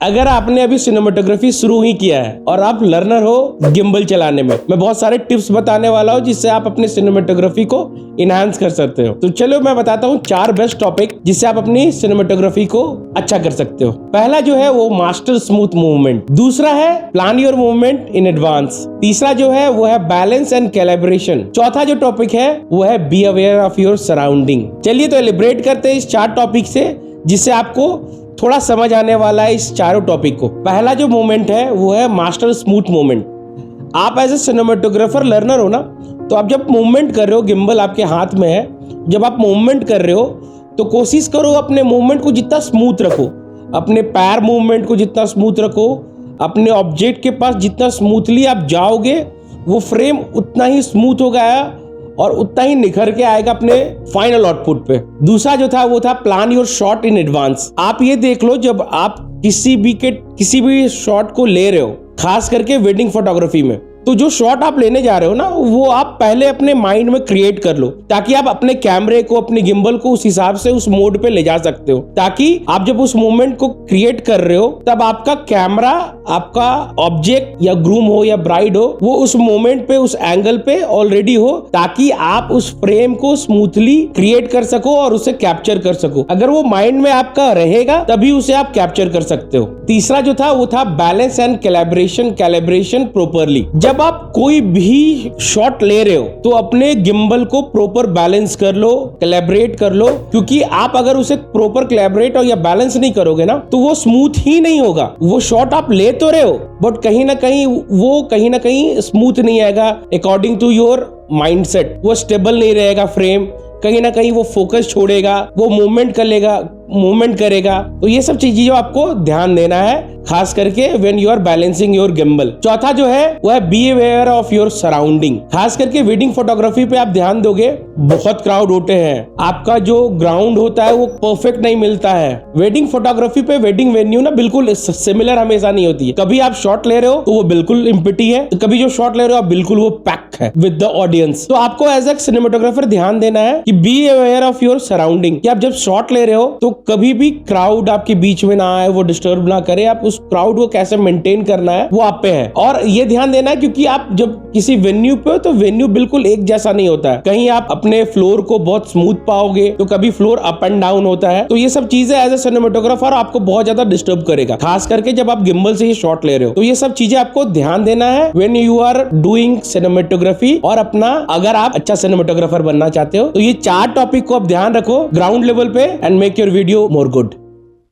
अगर आपने अभी सिनेमेटोग्राफी शुरू ही किया है और आप लर्नर हो गिम्बल चलाने में, मैं बहुत सारे टिप्स बताने वाला हूँ जिससे आप अपनी सिनेमेटोग्राफी को इनहांस कर सकते हो। तो चलो मैं बताता हूँ 4 बेस्ट टॉपिक जिससे आप अपनी सिनेमेटोग्राफी को अच्छा कर सकते हो। पहला जो है वो मास्टर स्मूथ मूवमेंट, दूसरा है plan your movement in advance, तीसरा जो है वो है बैलेंस एंड कैलिब्रेशन, चौथा जो टॉपिक है वो है be aware of your surrounding. चलिए तो एलिब्रेट करते हैं इस 4 टॉपिक से जिससे आपको थोड़ा समझ आने वाला है इस चारों टॉपिक को। पहला जो मूवमेंट है वो है मास्टर स्मूथ मूवमेंट। आप एज ए सिनेमेटोग्राफर लर्नर हो ना, तो आप जब मूवमेंट कर रहे हो, गिम्बल आपके हाथ में है, जब आप मूवमेंट कर रहे हो तो कोशिश करो अपने मूवमेंट को जितना स्मूथ रखो, अपने पैर मूवमेंट को जितना स्मूथ रखो, अपने ऑब्जेक्ट के पास जितना स्मूथली आप जाओगे वो फ्रेम उतना ही स्मूथ होगा और उतना ही निखर के आएगा अपने फाइनल आउटपुट पे। दूसरा जो था वो था plan your shot in advance. आप ये देख लो जब आप किसी भी शॉट को ले रहे हो, खास करके वेडिंग फोटोग्राफी में, तो जो शॉट आप लेने जा रहे हो ना वो आप पहले अपने माइंड में क्रिएट कर लो ताकि आप अपने कैमरे को, अपने गिम्बल को उस हिसाब से उस मोड पे ले जा सकते हो, ताकि आप जब उस मोमेंट को क्रिएट कर रहे हो तब आपका कैमरा, आपका ऑब्जेक्ट या ग्रूम हो या ब्राइड हो, वो उस मोमेंट पे, उस एंगल पे ऑलरेडी हो, ताकि आप उस फ्रेम को स्मूथली क्रिएट कर सको और उसे कैप्चर कर सको। अगर वो माइंड में आपका रहेगा तभी उसे आप कैप्चर कर सकते हो। तीसरा जो था वो था बैलेंस एंड कैलिब्रेशन प्रोपरली। जब आप कोई भी शॉट ले रहे हो तो अपने गिम्बल को प्रॉपर बैलेंस कर लो, कैलिब्रेट कर लो, क्योंकि आप अगर उसे प्रॉपर कैलिब्रेट और या बैलेंस नहीं करोगे ना तो वो स्मूथ ही नहीं होगा। वो शॉट आप ले तो रहे हो बट कहीं ना कहीं स्मूथ नहीं आएगा अकॉर्डिंग टू योर माइंडसेट। वो स्टेबल नहीं रहेगा फ्रेम, कहीं ना कहीं वो फोकस छोड़ेगा, वो मूवमेंट करेगा। तो ये सब चीजें जो आपको ध्यान देना है, खास करके when you are balancing your gimbal. चौथा जो है वो है be aware of your surrounding. खास करके वेडिंग फोटोग्राफी पे आप ध्यान दोगे, बहुत क्राउड होते हैं, आपका जो ग्राउंड होता है वो परफेक्ट नहीं मिलता है। वेडिंग फोटोग्राफी पे वेडिंग वेन्यू ना बिल्कुल सिमिलर हमेशा नहीं होती है। कभी आप शॉट ले रहे हो तो वो बिल्कुल एम्प्टी है, तो कभी जो शॉट ले रहे हो आप बिल्कुल वो पैक है विद द ऑडियंस। तो आपको एज ए सिनेमेटोग्राफर ध्यान देना है कि B aware of your surrounding, कि आप जब शॉट ले रहे हो तो कभी भी क्राउड आपके बीच में ना आए, वो डिस्टर्ब ना करे। आप उस क्राउड को कैसे मेंटेन करना है वो आप पे है। और ये ध्यान देना है क्योंकि आप जब किसी वेन्यू पे हो तो वेन्यू बिल्कुल एक जैसा नहीं होता है। कहीं आप अपने फ्लोर को बहुत स्मूथ पाओगे तो कभी फ्लोर अप एंड डाउन होता है। तो ये सब चीजें एज ए सिनेमेटोग्राफर आपको बहुत ज्यादा डिस्टर्ब करेगा, खास करके जब आप गिम्बल से ही शॉट ले रहे हो। तो ये सब चीजें आपको ध्यान देना है when you are doing cinematography. और अपना अगर आप अच्छा सिनेमेटोग्राफर बनना चाहते हो तो ये 4 टॉपिक को आप ध्यान रखो ग्राउंड लेवल पे and make your video more good.